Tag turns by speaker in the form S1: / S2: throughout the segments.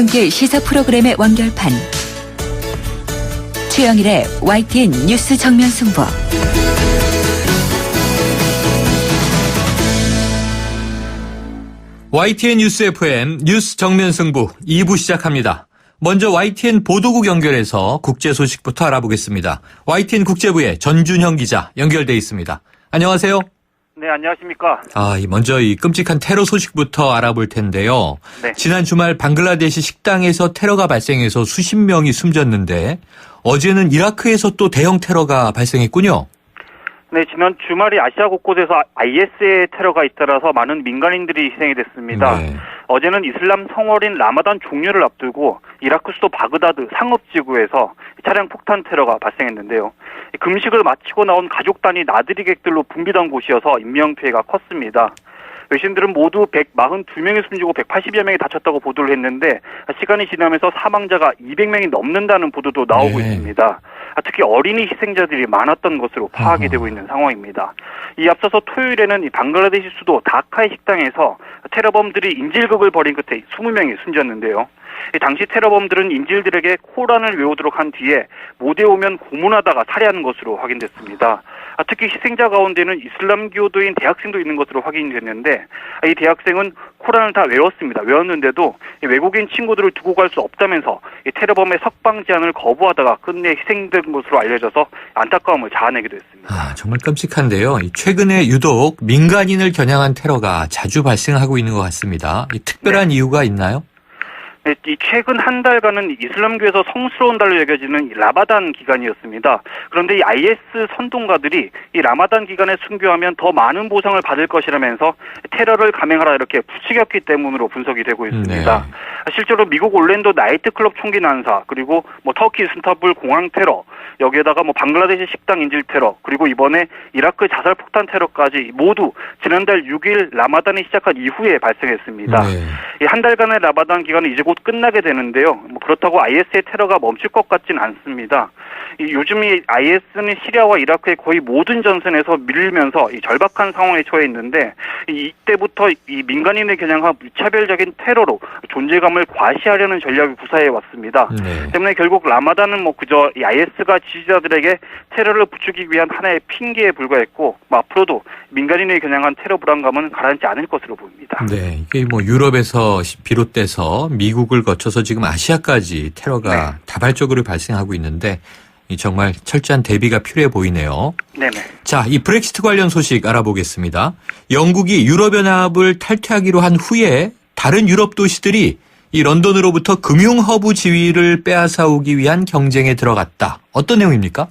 S1: 퇴근길 시사 프로그램의 완결판. 최영일의 YTN 뉴스 정면 승부.
S2: YTN 뉴스 FM 뉴스 정면 승부 2부 시작합니다. 먼저 YTN 보도국 연결해서 국제 소식부터 알아보겠습니다. YTN 국제부의 전준형 기자 연결돼 있습니다. 안녕하세요.
S3: 네, 안녕하십니까.
S2: 먼저 이 끔찍한 테러 소식부터 알아볼 텐데요.
S3: 네.
S2: 지난 주말 방글라데시 식당에서 테러가 발생해서 수십 명이 숨졌는데 어제는 이라크에서 또 대형 테러가 발생했군요.
S3: 네, 지난 주말에 아시아 곳곳에서 IS의 테러가 잇따라서 많은 민간인들이 희생이 됐습니다.
S2: 네.
S3: 어제는 이슬람 성월인 라마단 종료를 앞두고 이라크 수도 바그다드 상업지구에서 차량 폭탄 테러가 발생했는데요. 금식을 마치고 나온 가족 단위 나들이객들로 붐비던 곳이어서 인명피해가 컸습니다. 외신들은 모두 142명이 숨지고 180여 명이 다쳤다고 보도를 했는데 시간이 지나면서 사망자가 200명이 넘는다는 보도도 나오고
S2: 네.
S3: 있습니다. 특히 어린이 희생자들이 많았던 것으로 파악이 되고 있는 상황입니다. 이 앞서서 토요일에는 이 방글라데시 수도 다카의 식당에서 테러범들이 인질극을 벌인 끝에 20명이 숨졌는데요. 당시 테러범들은 인질들에게 코란을 외우도록 한 뒤에 무대에 오면 고문하다가 살해하는 것으로 확인됐습니다. 특히 희생자 가운데는 이슬람교도인 대학생도 있는 것으로 확인이 됐는데 이 대학생은 코란을 다 외웠는데도 외국인 친구들을 두고 갈 수 없다면서 이 테러범의 석방 제안을 거부하다가 끝내 희생된 것으로 알려져서 안타까움을 자아내기도 했습니다.
S2: 정말 끔찍한데요. 최근에 유독 민간인을 겨냥한 테러가 자주 발생하고 있는 것 같습니다. 특별한 이유가 있나요?
S3: 네, 이 최근 한 달간은 이슬람교에서 성스러운 달로 여겨지는 라마단 기간이었습니다. 그런데 이 IS 선동가들이 이 라마단 기간에 순교하면 더 많은 보상을 받을 것이라면서 테러를 감행하라 이렇게 부추겼기 때문으로 분석이 되고 있습니다.
S2: 네.
S3: 실제로 미국 올랜도 나이트클럽 총기 난사, 그리고 터키 이스탄불 공항 테러, 여기에다가 방글라데시 식당 인질 테러, 그리고 이번에 이라크 자살 폭탄 테러까지 모두 지난달 6일 라마단이 시작한 이후에 발생했습니다.
S2: 네.
S3: 이 한 달간의 라마단 기간은 이제 곧 끝나게 되는데요. 그렇다고 IS의 테러가 멈출 것 같진 않습니다. 요즘 이 IS는 시리아와 이라크의 거의 모든 전선에서 밀리면서 이 절박한 상황에 처해 있는데 이때부터 이 민간인을 겨냥한 무차별적인 테러로 존재감을 과시하려는 전략을 구사해 왔습니다.
S2: 네.
S3: 때문에 결국 라마단은 그저 이 IS가 지지자들에게 테러를 부추기기 위한 하나의 핑계에 불과했고 앞으로도 민간인을 겨냥한 테러 불안감은 가라앉지 않을 것으로 보입니다.
S2: 네, 이게 유럽에서 비롯돼서 미국을 거쳐서 지금 아시아까지 테러가 다발적으로 발생하고 있는데 정말 철저한 대비가 필요해 보이네요.
S3: 네네.
S2: 자, 이 브렉시트 관련 소식 알아보겠습니다. 영국이 유럽연합을 탈퇴하기로 한 후에 다른 유럽 도시들이 이 런던으로부터 금융 허브 지위를 빼앗아오기 위한 경쟁에 들어갔다. 어떤 내용입니까?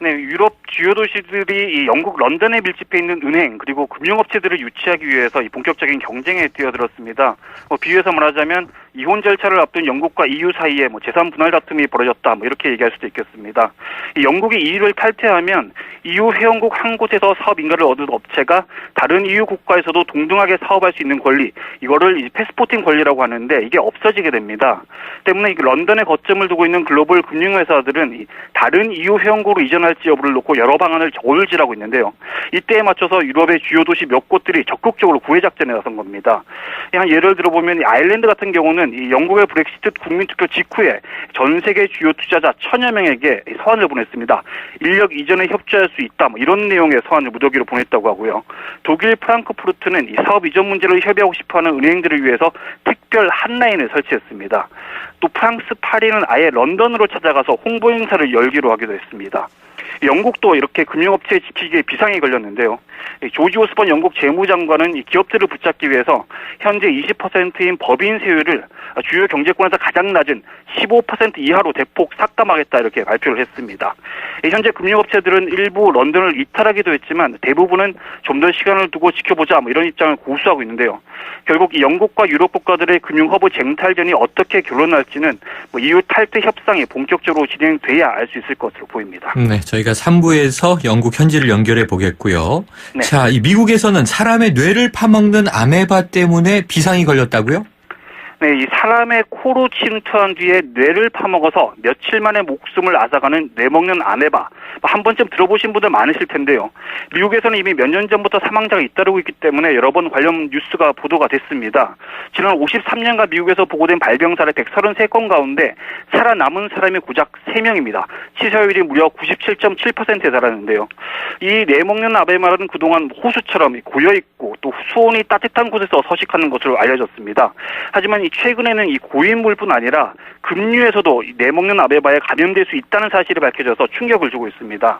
S3: 네, 유럽 주요 도시들이 이 영국 런던에 밀집해 있는 은행 그리고 금융업체들을 유치하기 위해서 이 본격적인 경쟁에 뛰어들었습니다. 비유해서 말하자면 이혼 절차를 앞둔 영국과 EU 사이에 재산 분할 다툼이 벌어졌다 이렇게 얘기할 수도 있겠습니다. 이 영국이 EU를 탈퇴하면 EU 회원국 한 곳에서 사업 인가를 얻은 업체가 다른 EU 국가에서도 동등하게 사업할 수 있는 권리, 이거를 이제 패스포팅 권리라고 하는데 이게 없어지게 됩니다. 때문에 런던에 거점을 두고 있는 글로벌 금융회사들은 다른 EU 회원국으로 이전할지 여부를 놓고 여러 방안을 저울질하고 있는데요. 이때에 맞춰서 유럽의 주요 도시 몇 곳들이 적극적으로 구애 작전에 나선 겁니다. 한 예를 들어보면 아일랜드 같은 경우는 이 영국의 브렉시트 국민투표 직후에 전 세계 주요 투자자 1000여 명에게 서한을 보냈습니다. 인력 이전에 협조할 수 있다 이런 내용의 서한을 무더기로 보냈다고 하고요. 독일 프랑크푸르트는 이 사업 이전 문제를 협의하고 싶어하는 은행들을 위해서 특별 핫라인을 설치했습니다. 또 프랑스 파리는 아예 런던으로 찾아가서 홍보 행사를 열기로 하기도 했습니다. 영국도 이렇게 금융업체 지키기에 비상이 걸렸는데요. 조지 오스본 영국 재무장관은 이 기업들을 붙잡기 위해서 현재 20%인 법인 세율을 주요 경제권에서 가장 낮은 15% 이하로 대폭 삭감하겠다 이렇게 발표를 했습니다. 현재 금융업체들은 일부 런던을 이탈하기도 했지만 대부분은 좀 더 시간을 두고 지켜보자 이런 입장을 고수하고 있는데요. 결국 이 영국과 유럽 국가들의 금융허브 쟁탈전이 어떻게 결론날지는 EU 탈퇴 협상이 본격적으로 진행돼야 알 수 있을 것으로 보입니다.
S2: 네, 저희가 3부에서 영국 현지를 연결해 보겠고요.
S3: 네.
S2: 자, 이 미국에서는 사람의 뇌를 파먹는 아메바 때문에 비상이 걸렸다고요?
S3: 네, 이 사람의 코로 침투한 뒤에 뇌를 파먹어서 며칠 만에 목숨을 앗아가는 뇌먹는 아메바. 한 번쯤 들어보신 분들 많으실 텐데요. 미국에서는 이미 몇 년 전부터 사망자가 잇따르고 있기 때문에 여러 번 관련 뉴스가 보도가 됐습니다. 지난 53년간 미국에서 보고된 발병 사례 133건 가운데 살아남은 사람이 고작 3명입니다. 치사율이 무려 97.7%에 달하는데요. 이 뇌먹는 아메바는 그동안 호수처럼 고여있고 또 수온이 따뜻한 곳에서 서식하는 것으로 알려졌습니다. 하지만 최근에는 이 고인물뿐 아니라 급류에서도 뇌먹는 아메바에 감염될 수 있다는 사실이 밝혀져서 충격을 주고 있습니다.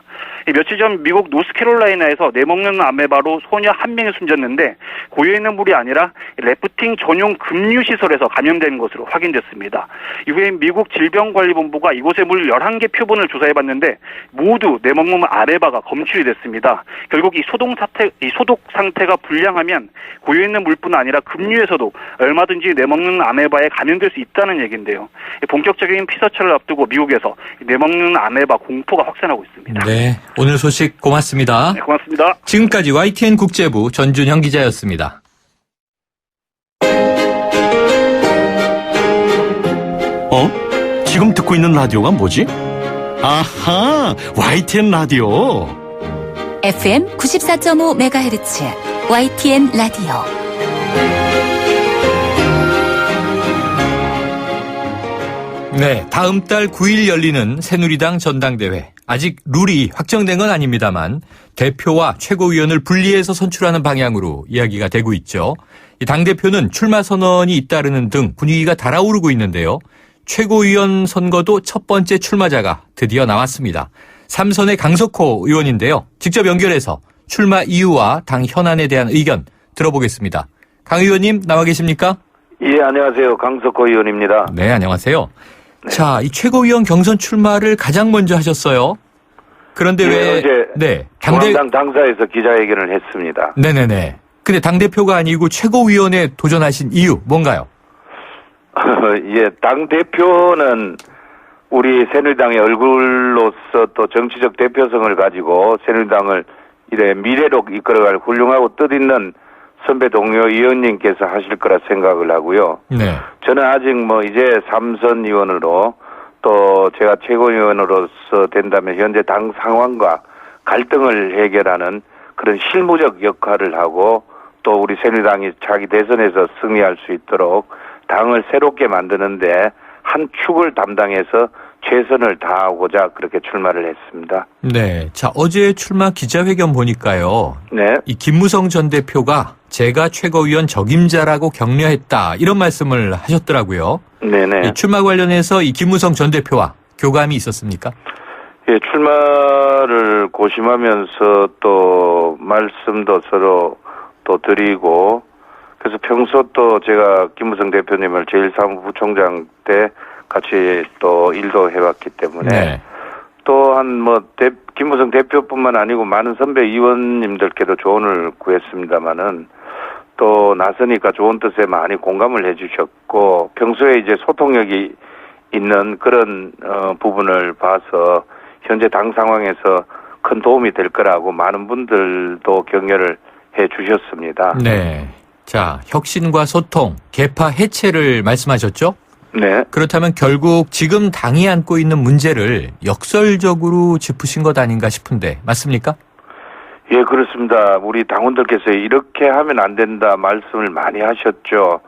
S3: 며칠 전 미국 노스캐롤라이나에서 뇌먹는 아메바로 소녀 1명이 숨졌는데 고여있는 물이 아니라 래프팅 전용 급류시설에서 감염된 것으로 확인됐습니다. 이후에 미국 질병관리본부가 이곳의 물 11개 표본을 조사해봤는데 모두 뇌먹는 아메바가 검출이 됐습니다. 결국 이 소독 상태가 불량하면 고여있는 물뿐 아니라 급류에서도 얼마든지 뇌먹는 아메바에 감염될 수 있다는 얘기인데요. 본격적인 피서철을 앞두고 미국에서 뇌먹는 아메바 공포가 확산하고 있습니다.
S2: 네, 오늘 소식 고맙습니다.
S3: 네, 고맙습니다.
S2: 지금까지 YTN 국제부 전준형 기자였습니다.
S4: 지금 듣고 있는 라디오가 뭐지? 아하, YTN 라디오.
S1: FM 94.5MHz YTN 라디오.
S2: 네, 다음 달 9일 열리는 새누리당 전당대회. 아직 룰이 확정된 건 아닙니다만 대표와 최고위원을 분리해서 선출하는 방향으로 이야기가 되고 있죠. 이 당대표는 출마 선언이 잇따르는 등 분위기가 달아오르고 있는데요. 최고위원 선거도 첫 번째 출마자가 드디어 나왔습니다. 삼선의 강석호 의원인데요. 직접 연결해서 출마 이유와 당 현안에 대한 의견 들어보겠습니다. 강 의원님 나와 계십니까?
S5: 예, 안녕하세요. 강석호 의원입니다.
S2: 네, 안녕하세요. 네. 자, 이 최고위원 경선 출마를 가장 먼저 하셨어요. 그런데 왜?
S5: 어제 중앙당 당사에서 기자회견을 했습니다.
S2: 네네네. 근데 당대표가 아니고 최고위원에 도전하신 이유 뭔가요?
S5: 예, 당대표는 우리 새누리당의 얼굴로서 또 정치적 대표성을 가지고 새누리당을 이래 미래로 이끌어갈 훌륭하고 뜻있는 선배 동료 의원님께서 하실 거라 생각을 하고요.
S2: 네.
S5: 저는 아직 이제 3선 의원으로 또 제가 최고위원으로서 된다면 현재 당 상황과 갈등을 해결하는 그런 실무적 역할을 하고 또 우리 새누리당이 자기 대선에서 승리할 수 있도록 당을 새롭게 만드는데 한 축을 담당해서 최선을 다하고자 그렇게 출마를 했습니다.
S2: 네. 자, 어제 출마 기자회견 보니까요.
S5: 네.
S2: 이 김무성 전 대표가 제가 최고위원 적임자라고 격려했다. 이런 말씀을 하셨더라고요.
S5: 네네.
S2: 이 출마 관련해서 이 김무성 전 대표와 교감이 있었습니까?
S5: 예, 출마를 고심하면서 또 말씀도 서로 또 드리고 그래서 평소 또 제가 김무성 대표님을 제1사무부총장 때 같이 또 일도 해왔기 때문에
S2: 네.
S5: 또한 김무성 대표뿐만 아니고 많은 선배 의원님들께도 조언을 구했습니다마는 또 나서니까 좋은 뜻에 많이 공감을 해주셨고 평소에 이제 소통력이 있는 그런 부분을 봐서 현재 당 상황에서 큰 도움이 될 거라고 많은 분들도 격려를 해 주셨습니다.
S2: 네. 자, 혁신과 소통, 계파 해체를 말씀하셨죠?
S5: 네.
S2: 그렇다면 결국 지금 당이 안고 있는 문제를 역설적으로 짚으신 것 아닌가 싶은데 맞습니까?
S5: 예, 그렇습니다. 우리 당원들께서 이렇게 하면 안 된다 말씀을 많이 하셨죠.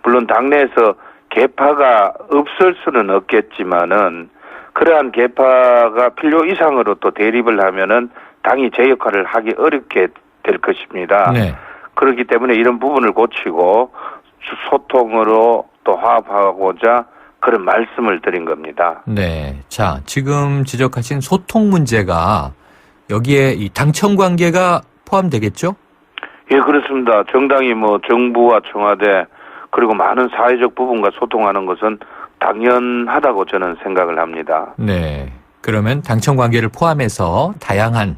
S5: 물론 당내에서 계파가 없을 수는 없겠지만은 그러한 계파가 필요 이상으로 또 대립을 하면은 당이 제 역할을 하기 어렵게 될 것입니다.
S2: 네.
S5: 그렇기 때문에 이런 부분을 고치고 소통으로 또 화합하고자 그런 말씀을 드린 겁니다.
S2: 네. 자, 지금 지적하신 소통 문제가 여기에 이 당청 관계가 포함되겠죠?
S5: 예, 그렇습니다. 정당이 정부와 청와대 그리고 많은 사회적 부분과 소통하는 것은 당연하다고 저는 생각을 합니다.
S2: 네. 그러면 당청 관계를 포함해서 다양한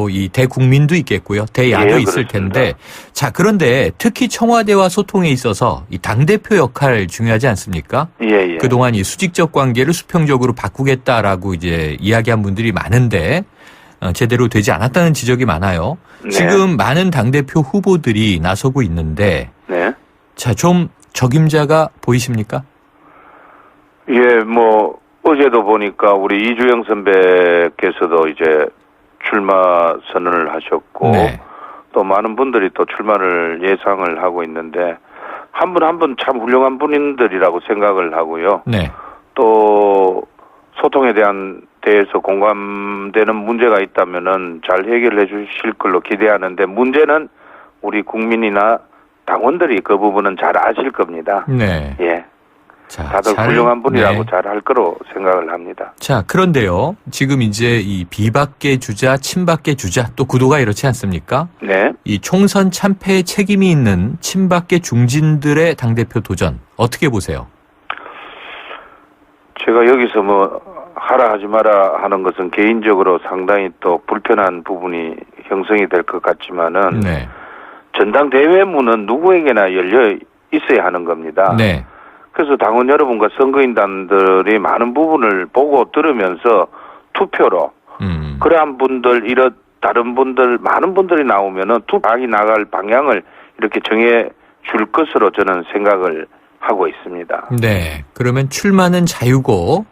S2: 이 대국민도 있겠고요. 대야도
S5: 예,
S2: 있을
S5: 그렇습니다.
S2: 텐데. 자, 그런데 특히 청와대와 소통에 있어서 이 당대표 역할 중요하지 않습니까?
S5: 예.
S2: 그동안 이 수직적 관계를 수평적으로 바꾸겠다라고 이제 이야기한 분들이 많은데 제대로 되지 않았다는 지적이 많아요.
S5: 네.
S2: 지금 많은 당대표 후보들이 나서고 있는데
S5: 네.
S2: 자, 좀 적임자가 보이십니까?
S5: 예, 뭐 어제도 보니까 우리 이주영 선배께서도 이제 출마 선언을 하셨고
S2: 네.
S5: 또 많은 분들이 또 출마를 예상을 하고 있는데 한 분 한 분 참 훌륭한 분들이라고 생각을 하고요.
S2: 네.
S5: 또 소통에 대해서 공감되는 문제가 있다면은 잘 해결해 주실 걸로 기대하는데 문제는 우리 국민이나 당원들이 그 부분은 잘 아실 겁니다.
S2: 네.
S5: 예.
S2: 자,
S5: 다들 훌륭한 분이라고
S2: 네.
S5: 잘 할 거로 생각을 합니다.
S2: 자, 그런데요. 지금 이제 이 비박계 주자, 친박계 주자 또 구도가 이렇지 않습니까?
S5: 네.
S2: 이 총선 참패에 책임이 있는 친박계 중진들의 당대표 도전 어떻게 보세요?
S5: 제가 여기서 뭐 하라 하지 마라 하는 것은 개인적으로 상당히 또 불편한 부분이 형성이 될 것 같지만은
S2: 네.
S5: 전당대회문은 누구에게나 열려 있어야 하는 겁니다.
S2: 네.
S5: 그래서 당원 여러분과 선거인단들이 많은 부분을 보고 들으면서 투표로 그러한 분들 다른 분들 많은 분들이 나오면은 투표가 나갈 방향을 이렇게 정해 줄 것으로 저는 생각을 하고 있습니다.
S2: 네. 그러면 출마는 자유고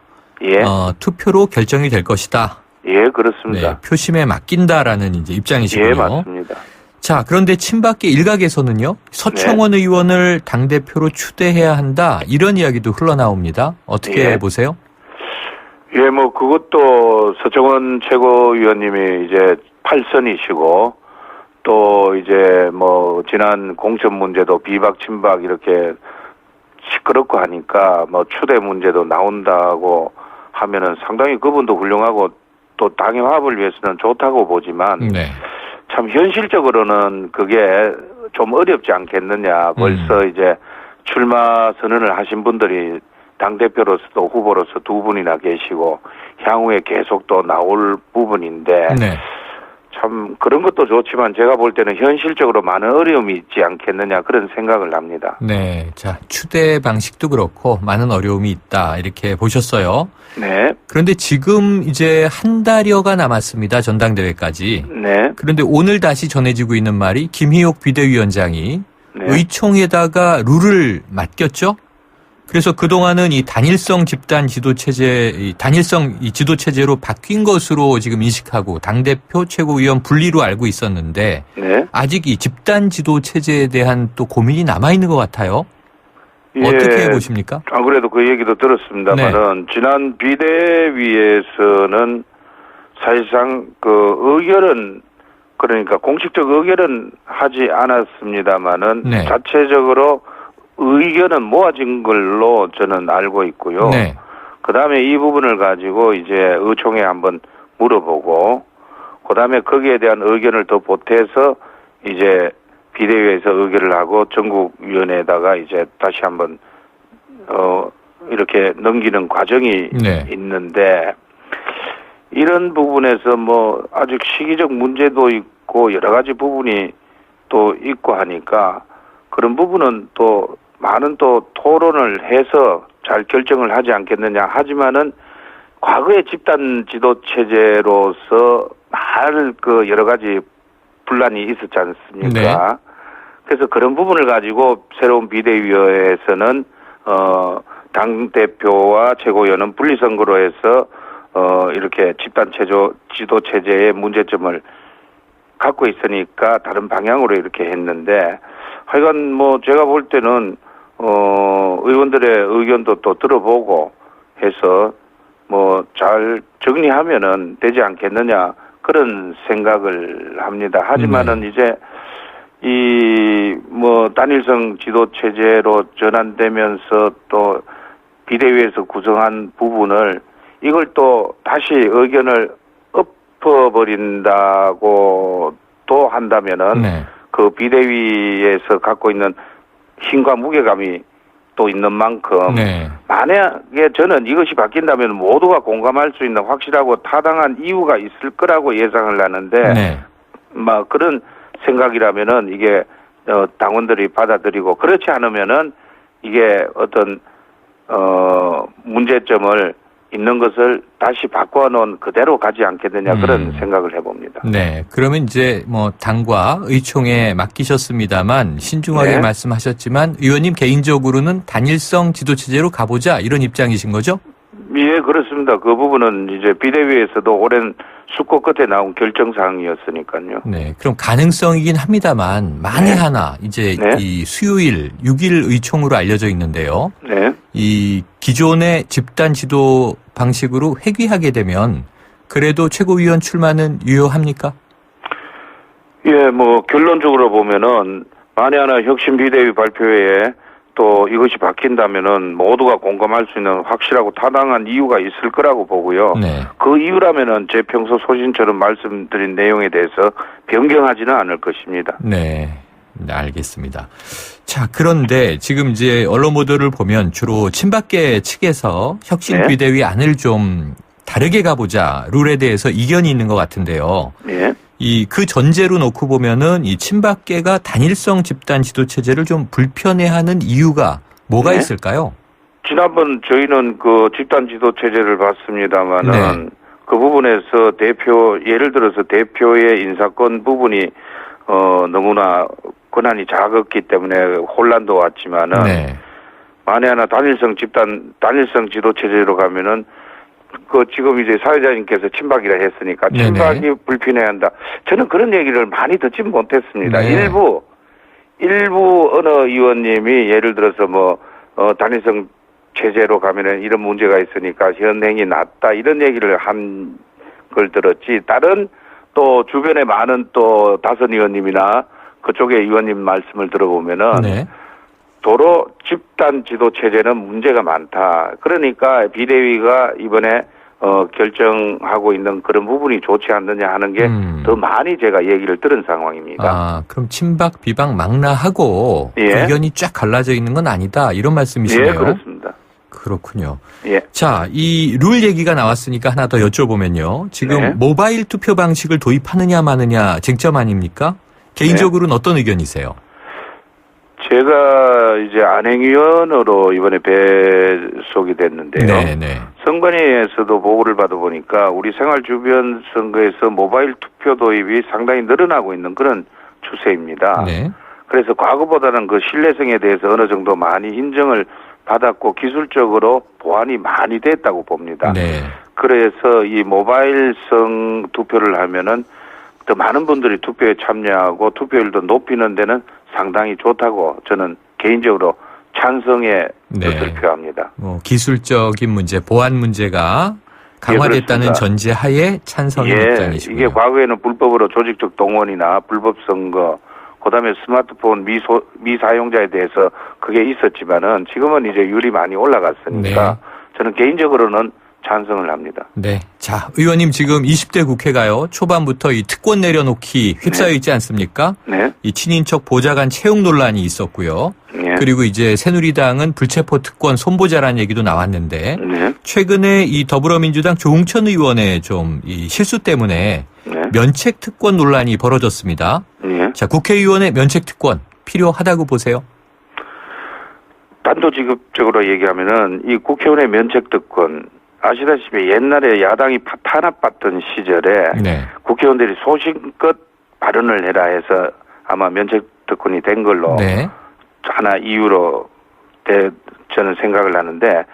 S5: 예,
S2: 투표로 결정이 될 것이다.
S5: 예, 그렇습니다.
S2: 네, 표심에 맡긴다라는 이제 입장이시군요.
S5: 예, 맞습니다.
S2: 자, 그런데 친박계 일각에서는요. 서청원 의원을 당대표로 추대해야 한다. 이런 이야기도 흘러나옵니다. 어떻게
S5: 예.
S2: 보세요?
S5: 예, 뭐 그것도 서청원 최고위원님이 이제 8선이시고 또 이제 뭐 지난 공천 문제도 비박 친박 이렇게 시끄럽고 하니까 뭐 추대 문제도 나온다고 하면은 상당히 그분도 훌륭하고 또 당의 화합을 위해서는 좋다고 보지만
S2: 네.
S5: 참 현실적으로는 그게 좀 어렵지 않겠느냐. 벌써 이제 출마 선언을 하신 분들이 당대표로서도 후보로서 두 분이나 계시고 향후에 계속 또 나올 부분인데
S2: 네.
S5: 참 그런 것도 좋지만 제가 볼 때는 현실적으로 많은 어려움이 있지 않겠느냐 그런 생각을 합니다.
S2: 네. 자, 추대 방식도 그렇고 많은 어려움이 있다. 이렇게 보셨어요.
S5: 네.
S2: 그런데 지금 이제 한 달여가 남았습니다. 전당대회까지.
S5: 네.
S2: 그런데 오늘 다시 전해지고 있는 말이 김희옥 비대위원장이
S5: 네.
S2: 의총에다가 룰을 맡겼죠. 그래서 그동안은 이 단일성 집단 지도체제, 이 단일성 이 지도체제로 바뀐 것으로 지금 인식하고 당대표 최고위원 분리로 알고 있었는데
S5: 네.
S2: 아직 이 집단 지도체제에 대한 또 고민이 남아있는 것 같아요.
S5: 예.
S2: 어떻게 보십니까?
S5: 안 그래도 그 얘기도 들었습니다만은 지난 비대위에서는 사실상 그 의결은 그러니까 공식적 의결은 하지 않았습니다만은
S2: 네.
S5: 자체적으로 의견은 모아진 걸로 저는 알고 있고요.
S2: 네.
S5: 그다음에 이 부분을 가지고 이제 의총에 한번 물어보고 그다음에 거기에 대한 의견을 더 보태서 이제 비대위에서 의결을 하고 전국위원회에다가 이제 다시 한번 이렇게 넘기는 과정이
S2: 네.
S5: 있는데 이런 부분에서 뭐 아직 시기적 문제도 있고 여러 가지 부분이 또 있고 하니까 그런 부분은 또 많은 또 토론을 해서 잘 결정을 하지 않겠느냐. 하지만은 과거의 집단 지도 체제로서 그 여러 가지 분란이 있었지 않습니까?
S2: 네.
S5: 그래서 그런 부분을 가지고 새로운 비대위에서는 당 대표와 최고위원은 분리선거로 해서 이렇게 집단 지도 체제의 문제점을 갖고 있으니까 다른 방향으로 이렇게 했는데 하여간 뭐 제가 볼 때는 의원들의 의견도 또 들어보고 해서 뭐 잘 정리하면은 되지 않겠느냐 그런 생각을 합니다. 하지만은 이제 이 뭐 단일성 지도 체제로 전환되면서 또 비대위에서 구성한 부분을 이걸 또 다시 의견을 엎어버린다고 또 한다면은
S2: 네.
S5: 그 비대위에서 갖고 있는 힘과 무게감이 또 있는 만큼
S2: 네.
S5: 만약에 저는 이것이 바뀐다면 모두가 공감할 수 있는 확실하고 타당한 이유가 있을 거라고 예상을 하는데
S2: 네.
S5: 막 그런 생각이라면은 이게 당원들이 받아들이고 그렇지 않으면은 이게 어떤 문제점을 있는 것을 다시 바꿔놓은 그대로 가지 않겠느냐 그런 생각을 해봅니다.
S2: 네. 그러면 이제 뭐 당과 의총에 맡기셨습니다만 신중하게
S5: 네.
S2: 말씀하셨지만 의원님 개인적으로는 단일성 지도체제로 가보자 이런 입장이신 거죠?
S5: 예, 그렇습니다. 그 부분은 이제 비대위에서도 오랜 숙고 끝에 나온 결정사항이었으니까요.
S2: 네. 그럼 가능성이긴 합니다만 만에
S5: 네.
S2: 하나 이제
S5: 네.
S2: 이 수요일 6일 의총으로 알려져 있는데요.
S5: 네.
S2: 이 기존의 집단 지도 방식으로 회귀하게 되면 그래도 최고위원 출마는 유효합니까?
S5: 예, 뭐 결론적으로 보면은 만에 하나 혁신 비대위 발표에 또 이것이 바뀐다면은 모두가 공감할 수 있는 확실하고 타당한 이유가 있을 거라고 보고요.
S2: 네.
S5: 그 이유라면은 제 평소 소신처럼 말씀드린 내용에 대해서 변경하지는 않을 것입니다.
S2: 네. 네, 알겠습니다. 자, 그런데 지금 이제 언론 보도를 보면 주로 친박계 측에서 혁신
S5: 네.
S2: 비대위 안을 좀 다르게 가보자 룰에 대해서 이견이 있는 것 같은데요.
S5: 예.
S2: 그 전제로 놓고 보면은 이 친박계가 단일성 집단 지도 체제를 좀 불편해하는 이유가 뭐가
S5: 네.
S2: 있을까요?
S5: 지난번 저희는 그 집단 지도 체제를 봤습니다만은
S2: 네.
S5: 그 부분에서 예를 들어서 대표의 인사권 부분이 너무나 권한이 작았기 때문에 혼란도 왔지만은
S2: 네.
S5: 만에 하나 단일성 지도 체제로 가면은 그 지금 이제 사회자님께서 친박이라 했으니까
S2: 네네.
S5: 친박이 불편해한다. 저는 그런 얘기를 많이 듣지 못했습니다.
S2: 네.
S5: 일부 어느 의원님이 예를 들어서 단일성 체제로 가면은 이런 문제가 있으니까 현행이 낫다 이런 얘기를 한 걸 들었지. 다른 또 주변에 많은 또 다선 의원님이나 그쪽의 의원님 말씀을 들어보면은
S2: 네.
S5: 도로 집단 지도 체제는 문제가 많다. 그러니까 비대위가 이번에 결정하고 있는 그런 부분이 좋지 않느냐 하는 게 더 많이 제가 얘기를 들은 상황입니다.
S2: 아, 그럼 친박 비박 망라하고
S5: 예.
S2: 의견이 쫙 갈라져 있는 건 아니다 이런 말씀이시네요.
S5: 예, 그렇습니다.
S2: 그렇군요.
S5: 예.
S2: 자, 이 룰 얘기가 나왔으니까 하나 더 여쭤보면요. 지금
S5: 네.
S2: 모바일 투표 방식을 도입하느냐 마느냐 쟁점 아닙니까? 개인적으로는 어떤 의견이세요?
S5: 제가 이제 안행위원으로 이번에 배속이 됐는데요.
S2: 네, 네.
S5: 선관위에서도 보고를 받아보니까 우리 생활 주변 선거에서 모바일 투표 도입이 상당히 늘어나고 있는 그런 추세입니다.
S2: 네.
S5: 그래서 과거보다는 그 신뢰성에 대해서 어느 정도 많이 인정을 받았고 기술적으로 보완이 많이 됐다고 봅니다.
S2: 네.
S5: 그래서 이 모바일성 투표를 하면은 더 많은 분들이 투표에 참여하고 투표율도 높이는 데는 상당히 좋다고 저는 개인적으로 찬성의
S2: 네.
S5: 뜻을 표합니다.
S2: 뭐 기술적인 문제, 보안 문제가 강화됐다는
S5: 그렇습니다.
S2: 전제하에 찬성의 입장이시고요.
S5: 이게 과거에는 불법으로 조직적 동원이나 불법 선거, 그다음에 스마트폰 미사용자에 대해서 그게 있었지만은 지금은 이제 율이 많이 올라갔으니까
S2: 네.
S5: 저는 개인적으로는 찬성을 합니다.
S2: 네. 자, 의원님 지금 20대 국회가요. 초반부터 이 특권 내려놓기 휩싸여 있지 않습니까?
S5: 네.
S2: 이 친인척 보좌관 채용 논란이 있었고요.
S5: 네.
S2: 그리고 이제 새누리당은 불체포 특권 손보자라는 얘기도 나왔는데
S5: 네.
S2: 최근에 이 더불어민주당 조응천 의원의 좀 이 실수 때문에
S5: 네.
S2: 면책 특권 논란이 벌어졌습니다.
S5: 네.
S2: 자, 국회의원의 면책 특권 필요하다고 보세요?
S5: 단도직입적으로 얘기하면은 이 국회의원의 면책 특권 아시다시피 옛날에 야당이 탄압받던 시절에
S2: 네.
S5: 국회의원들이 소신껏 발언을 해라 해서 아마 면책 특권이 된 걸로
S2: 네.
S5: 하나 이유로 저는 생각을 하는데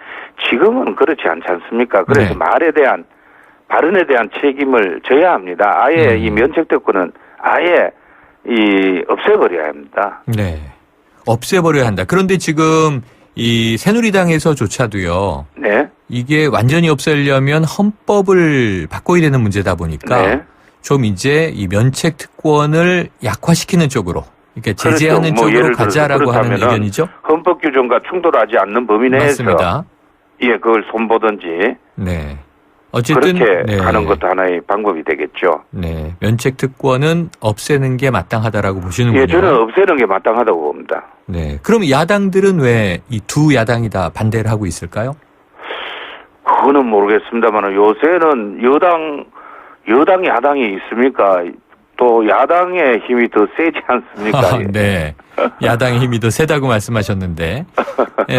S5: 지금은 그렇지 않지 않습니까? 그래서
S2: 네.
S5: 발언에 대한 책임을 져야 합니다. 아예 이 면책 특권은 아예 없애버려야 합니다.
S2: 네. 없애버려야 한다. 그런데 지금 이 새누리당에서조차도요.
S5: 네.
S2: 이게 완전히 없애려면 헌법을 바꿔야 되는 문제다 보니까
S5: 네.
S2: 좀 이제 이 면책 특권을 약화시키는 쪽으로 이렇게 제재하는
S5: 그렇죠.
S2: 쪽으로
S5: 예를 들어서
S2: 가자라고 하는
S5: 그렇다면은
S2: 의견이죠.
S5: 헌법 규정과 충돌하지 않는 범위 내에서
S2: 맞습니다.
S5: 그걸 손보든지
S2: 네. 어쨌든
S5: 그렇게
S2: 네.
S5: 하는 것도 하나의 방법이 되겠죠.
S2: 네. 면책 특권은 없애는 게 마땅하다라고 보시는군요.
S5: 예, 저는 없애는 게 마땅하다고 봅니다.
S2: 네. 그럼 야당들은 왜 이 두 야당이 다 반대를 하고 있을까요?
S5: 그거는 모르겠습니다만 요새는 여당 야당이 있습니까? 또 야당의 힘이 더 세지 않습니까?
S2: 네. 야당의 힘이 더 세다고 말씀하셨는데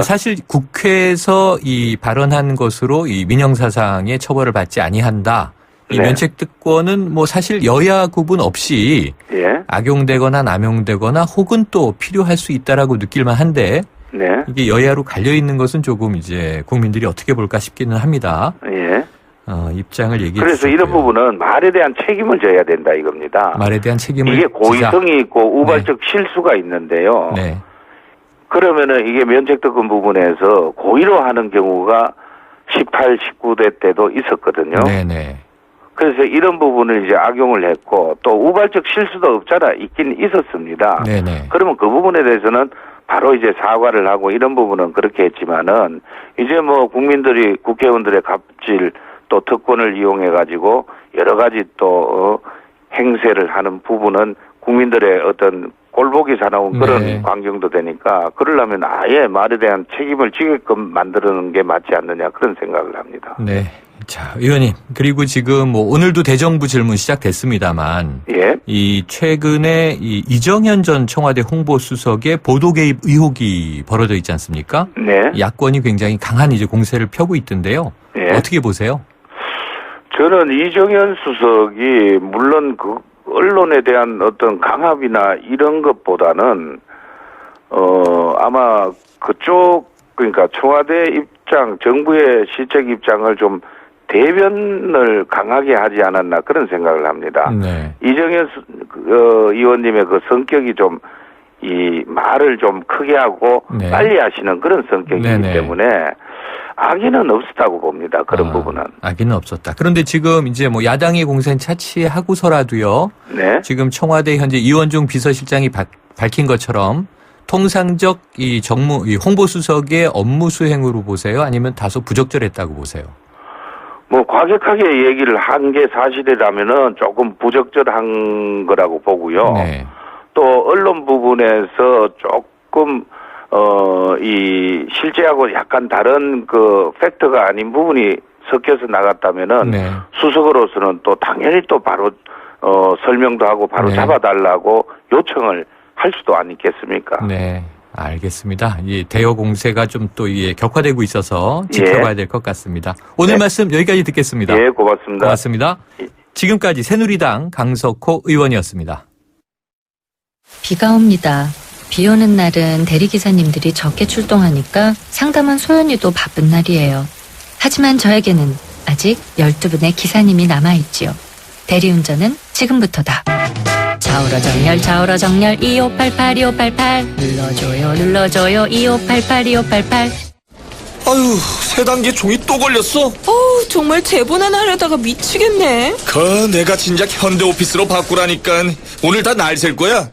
S2: 사실 국회에서 이 발언한 것으로 이 민형사상의 처벌을 받지 아니한다. 이
S5: 네.
S2: 면책특권은 뭐 사실 여야 구분 없이
S5: 예.
S2: 악용되거나 남용되거나 혹은 또 필요할 수 있다라고 느낄만 한데
S5: 네.
S2: 이게 여야로 갈려 있는 것은 조금 이제 국민들이 어떻게 볼까 싶기는 합니다.
S5: 예.
S2: 입장을 얘기해
S5: 그래서
S2: 주셨고요.
S5: 이런 부분은 말에 대한 책임을 져야 된다 이겁니다.
S2: 말에 대한 책임을
S5: 이게
S2: 지자.
S5: 고의성이 있고 우발적 실수가 있는데요.
S2: 네.
S5: 그러면은 이게 면책특권 부분에서 고의로 하는 경우가 18, 19대 때도 있었거든요.
S2: 네네.
S5: 그래서 이런 부분을 이제 악용을 했고 또 우발적 실수도 없잖아 있긴 있었습니다.
S2: 네네.
S5: 그러면 그 부분에 대해서는 바로 이제 사과를 하고 이런 부분은 그렇게 했지만은 이제 뭐 국민들이 국회의원들의 갑질 또 특권을 이용해 가지고 여러 가지 또 행세를 하는 부분은 국민들의 어떤 꼴보기 사나운 그런
S2: 네.
S5: 광경도 되니까 그러려면 아예 말에 대한 책임을 지게끔 만드는 게 맞지 않느냐 그런 생각을 합니다.
S2: 네. 자, 의원님. 그리고 지금 뭐 오늘도 대정부 질문 시작됐습니다만
S5: 예.
S2: 이 최근에 이 이정현 전 청와대 홍보수석의 보도 개입 의혹이 벌어져 있지 않습니까?
S5: 네.
S2: 야권이 굉장히 강한 이제 공세를 펴고 있던데요.
S5: 예.
S2: 어떻게 보세요?
S5: 저는 이정현 수석이 물론 그 언론에 대한 어떤 강압이나 이런 것보다는 아마 그쪽 그러니까 청와대 입장, 정부의 실적 입장을 좀 대변을 강하게 하지 않았나 그런 생각을 합니다.
S2: 네.
S5: 이정현 의원님의 그 성격이 좀 이 말을 좀 크게 하고
S2: 네.
S5: 빨리 하시는 그런 성격이기
S2: 네네.
S5: 때문에 악의는 없었다고 봅니다. 그런 부분은.
S2: 악의는 없었다. 그런데 지금 이제 뭐 야당의 공세는 차치하고서라도요.
S5: 네.
S2: 지금 청와대 현재 이원종 비서실장이 밝힌 것처럼 통상적 이 이 홍보수석의 업무 수행으로 보세요? 아니면 다소 부적절했다고 보세요?
S5: 뭐 과격하게 얘기를 한 게 사실이라면은 조금 부적절한 거라고 보고요.
S2: 네.
S5: 또 언론 부분에서 조금 이 실제하고 약간 다른 그 팩트가 아닌 부분이 섞여서 나갔다면은
S2: 네.
S5: 수석으로서는 또 당연히 또 바로 설명도 하고 바로
S2: 네.
S5: 잡아달라고 요청을 할 수도 아니겠습니까?
S2: 네. 알겠습니다. 이 대여 공세가 좀 또 격화되고 있어서 지켜봐야 될 것 같습니다. 오늘
S5: 네.
S2: 말씀 여기까지 듣겠습니다.
S5: 예, 고맙습니다.
S2: 고맙습니다. 지금까지 새누리당 강석호 의원이었습니다.
S6: 비가 옵니다. 비 오는 날은 대리기사님들이 적게 출동하니까 상담원 소연이도 바쁜 날이에요. 하지만 저에게는 아직 12분의 기사님이 남아있지요. 대리운전은 지금부터다. 좌우로 정렬 2588 2588 눌러줘요 2588 2588.
S7: 아유, 세 단계 종이 또 걸렸어?
S8: 정말 제보나 하려다가 미치겠네.
S7: 내가 진작 현대오피스로 바꾸라니까. 오늘 다 날 셀 거야.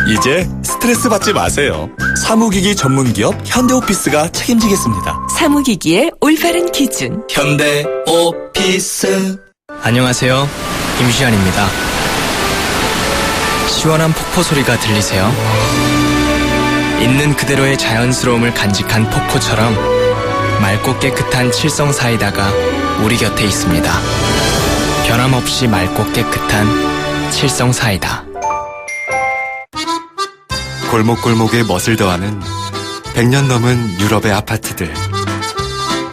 S7: 이제 스트레스 받지 마세요. 사무기기 전문기업 현대오피스가 책임지겠습니다.
S8: 사무기기의 올바른 기준.
S7: 현대오피스. 안녕하세요. 김시안입니다. 시원한 폭포 소리가 들리세요? 있는 그대로의 자연스러움을 간직한 폭포처럼 맑고 깨끗한 칠성 사이다가 우리 곁에 있습니다. 변함없이 맑고 깨끗한 칠성 사이다.
S9: 골목골목에 멋을 더하는 100년 넘은 유럽의 아파트들.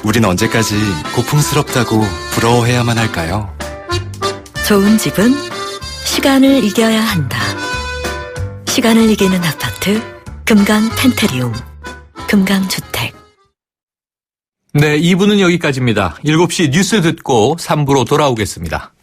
S9: 우린 언제까지 고풍스럽다고 부러워해야만 할까요?
S10: 좋은 집은 시간을 이겨야 한다. 시간을 이기는 아파트 금강 펜테리움 금강주택.
S2: 네, 2부는 여기까지입니다. 7시 뉴스 듣고 3부로 돌아오겠습니다.